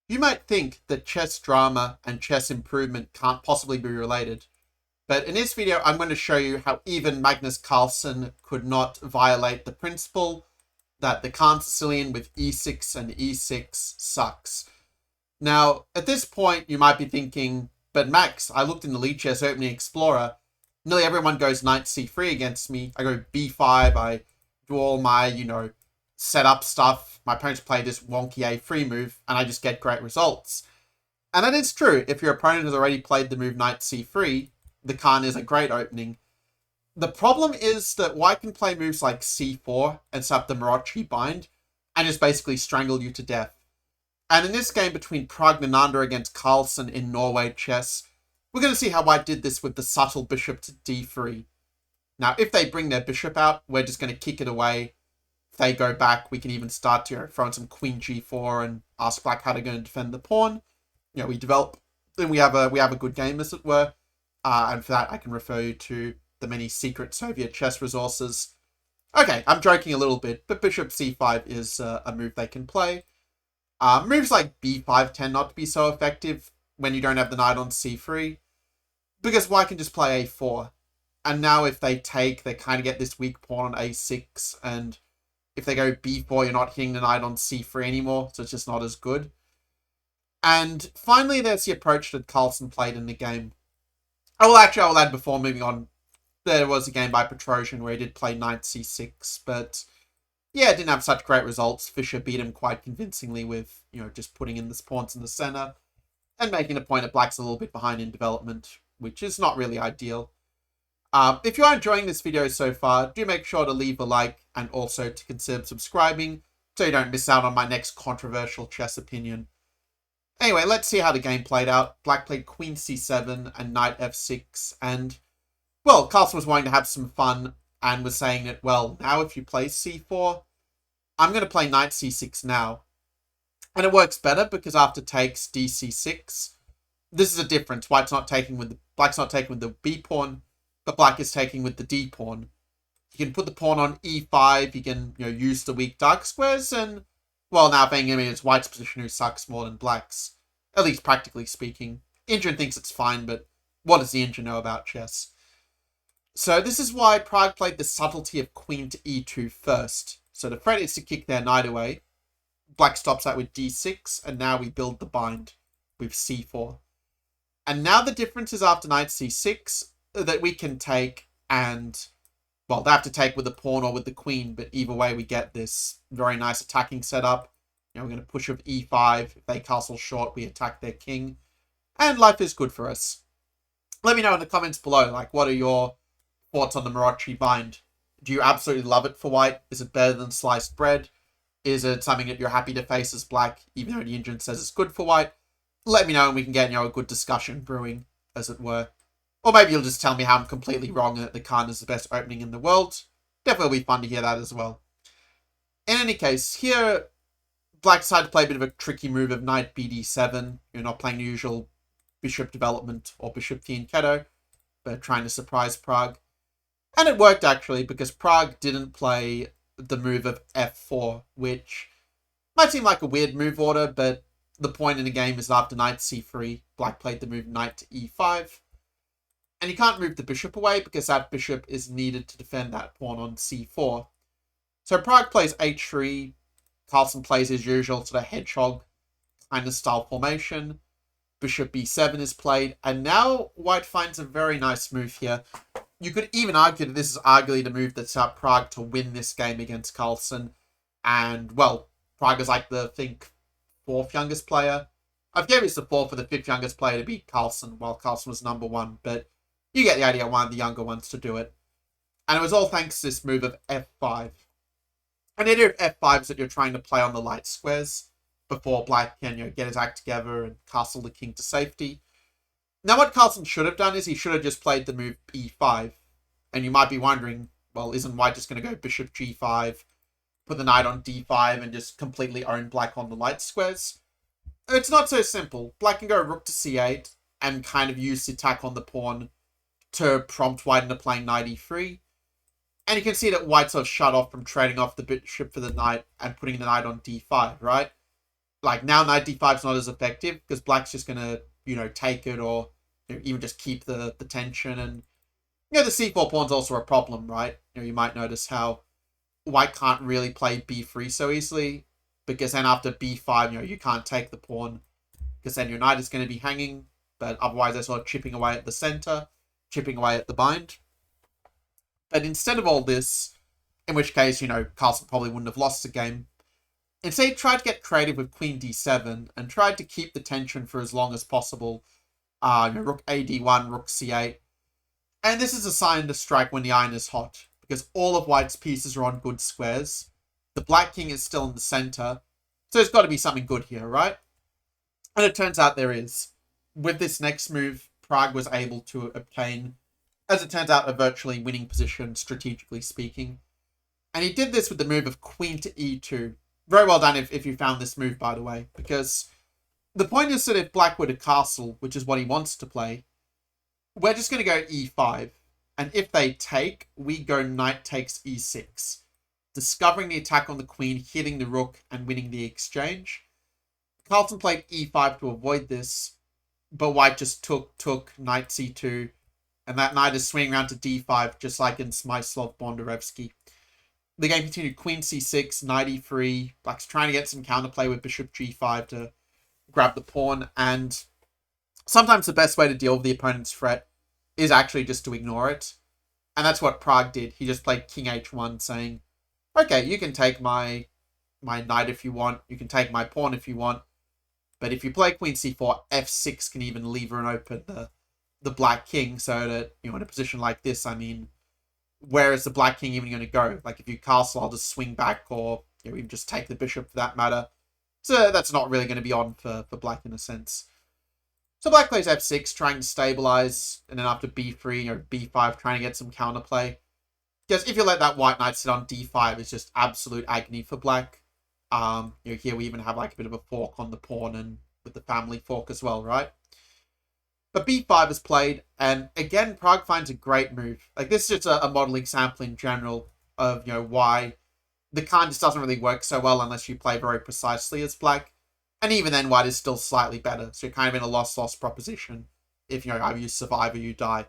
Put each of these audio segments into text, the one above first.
You might think that chess drama and chess improvement can't possibly be related, but in this video I'm going to show you how even Magnus Carlsen could not violate the principle that the Kan Sicilian with e6 and e6 sucks. Now, at this point you might be thinking, but Max, I looked in the Lead Chess Opening Explorer, nearly everyone goes knight c3 against me. I go b5, I do all my, set up stuff. My opponents play this wonky a3 move, and I just get great results. And that is true. If your opponent has already played the move knight c3, the Kan is a great opening. The problem is that white can play moves like c4 and set up the Maroczy bind, and just basically strangle you to death. And in this game between Pragg Nanander against Carlsen in Norway chess, we're going to see how white did this with the subtle bishop to d3. Now, if they bring their bishop out, we're just going to kick it away. If they go back, we can even start to throw in some queen g4 and ask black how they're going to defend the pawn. We develop, then we have a good game, as it were. And for that, I can refer you to the many secret Soviet chess resources. Okay, I'm joking a little bit, but bishop c5 is a move they can play. Moves like b5 tend not to be so effective when you don't have the knight on c3, because white can just play a4. And now if they take, they kind of get this weak pawn on a6, and if they go b4, you're not hitting the knight on c3 anymore, so it's just not as good. And finally, there's the approach that Carlsen played in the game. I will add before moving on, there was a game by Petrosian where he did play knight c6, but yeah, it didn't have such great results. Fischer beat him quite convincingly with, just putting in the pawns in the center and making the point that black's a little bit behind in development, which is not really ideal. If you are enjoying this video so far, do make sure to leave a like and also to consider subscribing so you don't miss out on my next controversial chess opinion. Anyway, let's see how the game played out. Black played queen c7 and knight f6, and, well, Carlsen was wanting to have some fun and was saying that, well, now if you play c4, I'm going to play knight c6 now. And it works better because after takes dc6, this is a difference. Black's not taking with the b pawn, but black is taking with the d pawn. You can put the pawn on e5, you can use the weak dark squares, and, well, now being it's white's position who sucks more than black's, at least practically speaking. Injun thinks it's fine, but what does the Injun know about chess? So this is why Pragg played the subtlety of queen to e2 first. So the threat is to kick their knight away. Black stops that with d6, and now we build the bind with c4. And now the difference is after knight c6 that we can take and, well, they have to take with the pawn or with the queen, but either way we get this very nice attacking setup. We're going to push with e5. If they castle short, we attack their king. And life is good for us. Let me know in the comments below, what are your thoughts on the Maroczy bind? Do you absolutely love it for white? Is it better than sliced bread? Is it something that you're happy to face as black, even though the Injun says it's good for white? Let me know and we can get, a good discussion brewing, as it were. Or maybe you'll just tell me how I'm completely wrong and that the Kan is the best opening in the world. Definitely be fun to hear that as well. In any case, here, black decided to play a bit of a tricky move of knight bd7. You're not playing the usual bishop development or bishop fianchetto, but trying to surprise Pragg. And it worked, actually, because Pragg didn't play the move of f4, which might seem like a weird move order, but the point in the game is after knight c3, black played the move knight to e5. And you can't move the bishop away because that bishop is needed to defend that pawn on c4. So Pragg plays h3, Carlsen plays his usual sort of hedgehog kind of style formation. Bishop b7 is played, and now white finds a very nice move here. You could even argue that this is arguably the move that set up Pragg to win this game against Carlsen. And, well, Pragg is like the, fourth youngest player. I've given this the fourth or the fifth youngest player to beat Carlsen, while Carlsen was number one, but you get the idea, one of the younger ones to do it. And it was all thanks to this move of f5. And the idea of f5 is that you're trying to play on the light squares before black can get his act together and castle the king to safety. Now what Carlsen should have done is he should have just played the move e5. And you might be wondering, well, isn't white just going to go bishop g5, put the knight on d5 and just completely own black on the light squares? It's not so simple. Black can go rook to c8 and kind of use the attack on the pawn to prompt white into playing knight e3. And you can see that white's sort of shut off from trading off the bishop for the knight and putting the knight on d5, right? Like, now knight d5 is not as effective because black's just going to, take it, or even just keep the tension. And, the c4 pawn's also a problem, right? You might notice how white can't really play b3 so easily, because then after b5, you can't take the pawn, because then your knight is going to be hanging, but otherwise they're sort of chipping away at the center, chipping away at the bind. But instead of all this, in which case, Carlsen probably wouldn't have lost the game, instead he tried to get creative with queen d7 and tried to keep the tension for as long as possible. Rook ad1, rook c8. And this is a sign to strike when the iron is hot, because all of white's pieces are on good squares. The black king is still in the center, so there's got to be something good here, right? And it turns out there is. With this next move, Prague was able to obtain, as it turns out, a virtually winning position, strategically speaking. And he did this with the move of queen to e2. Very well done if you found this move, by the way, because the point is that if black were to castle, which is what he wants to play, we're just going to go e5. And if they take, we go knight takes e6. Discovering the attack on the queen, hitting the rook, and winning the exchange. Carlsen played e5 to avoid this, but white just took knight c2, and that knight is swinging around to d5, just like in Smyslov Bondarevsky. The game continued queen c6, knight e3. Black's trying to get some counterplay with bishop g5 to grab the pawn, and sometimes the best way to deal with the opponent's threat is actually just to ignore it. And that's what Prague did. He just played king h1, saying, okay, you can take my knight if you want, you can take my pawn if you want, but if you play queen c4, f6 can even lever and open the black king, so that, in a position like this, I mean, where is the black king even going to go? Like, if you castle, I'll just swing back, or even just take the bishop for that matter. So that's not really going to be on for black in a sense. So black plays f6, trying to stabilize, and then after b3 b5, trying to get some counterplay. Because if you let that white knight sit on d5, it's just absolute agony for black. Here we even have like a bit of a fork on the pawn, and with the family fork as well, right? But b5 is played, and again, Prague finds a great move. Like, this is just a model example in general of, why the Kan just doesn't really work so well unless you play very precisely as black. And even then, white is still slightly better. So you're kind of in a loss-loss proposition if, either you survive or you die.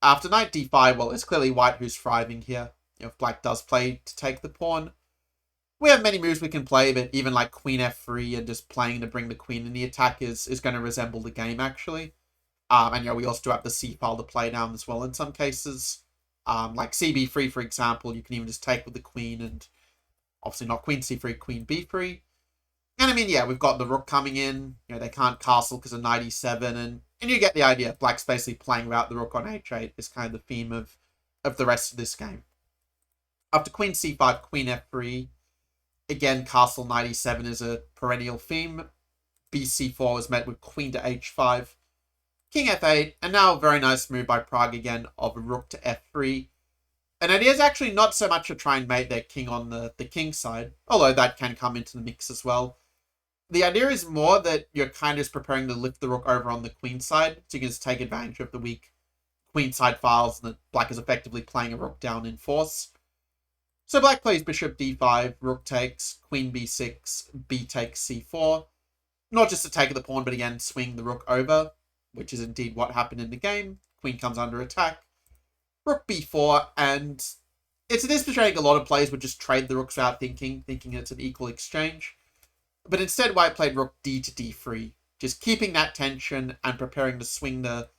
After knight d5, well, it's clearly white who's thriving here. If black does play to take the pawn, we have many moves we can play, but even like queen f3 and just playing to bring the queen in the attack is going to resemble the game, actually. And we also do have the c file to play down as well in some cases. Like cb3, for example, you can even just take with the queen, and obviously not queen c3, queen b3. And I mean, yeah, we've got the rook coming in. They can't castle because of knight e7, and you get the idea. Black's basically playing without the rook on h8 is kind of the theme of the rest of this game. After queen c5, queen f3, again, castle knight e7 is a perennial theme. bc4 was met with queen to h5, king f8, and now a very nice move by Prague again of rook to f3. And it is actually not so much to try and mate their king on the king side, although that can come into the mix as well. The idea is more that you're kind of just preparing to lift the rook over on the queen side, so you can just take advantage of the weak queen side files, and that black is effectively playing a rook down in force. So black plays bishop d5, rook takes, queen b6, b takes c4. Not just to take the pawn, but again, swing the rook over, which is indeed what happened in the game. Queen comes under attack. Rook b4, and it's a disposition I think a lot of players would just trade the rooks without thinking it's an equal exchange. But instead, white played rook d to d3, just keeping that tension and preparing to swing the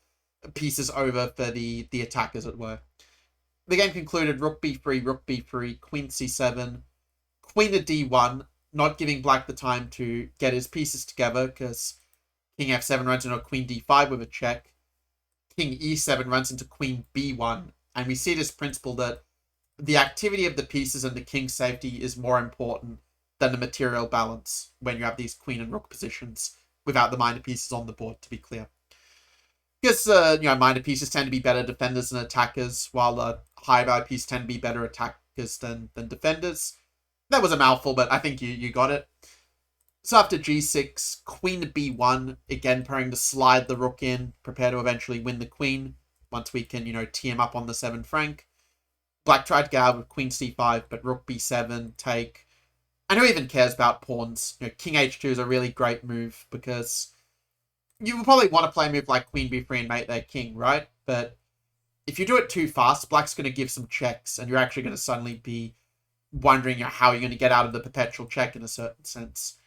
pieces over for the attack, as it were. The game concluded rook b3, queen c7, queen to d1, not giving black the time to get his pieces together, because king f7 runs into queen d5 with a check. King e7 runs into queen b1, and we see this principle that the activity of the pieces and the king's safety is more important than the material balance when you have these queen and rook positions without the minor pieces on the board, to be clear. Because, minor pieces tend to be better defenders than attackers, while the high value pieces tend to be better attackers than defenders. That was a mouthful, but I think you got it. So after g6, queen to b1, again preparing to slide the rook in, prepare to eventually win the queen, once we can, tee him up on the 7th rank. Black tried to get out with queen c5, but rook b7, take. and who even cares about pawns? King h2 is a really great move because you will probably want to play a move like queen b3 and mate their king, right? But if you do it too fast, black's going to give some checks, and you're actually going to suddenly be wondering how you're going to get out of the perpetual check in a certain sense.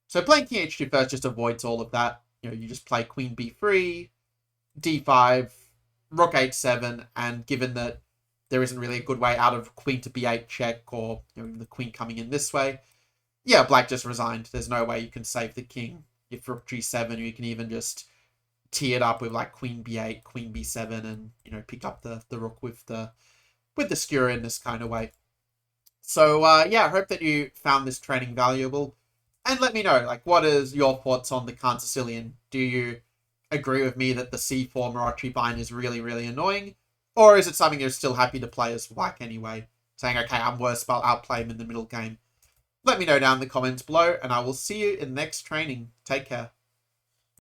So playing king h2 first just avoids all of that. You just play queen b3, d5, rook h7, and given that there isn't really a good way out of queen to b8 check, or the queen coming in this way, yeah, black just resigned. There's no way you can save the king. If rook g7, you can even just tee it up with like queen b8, queen b7, and pick up the rook with the skewer in this kind of way. So yeah, I hope that you found this training valuable, and let me know, like, what is your thoughts on the Kan Sicilian? Do you agree with me that the c4 Maroczy bind is really, really annoying, or is it something you're still happy to play as black anyway, saying, okay, I'm worse, but I'll play him in the middle game? Let me know down in the comments below, and I will see you in the next training. Take care.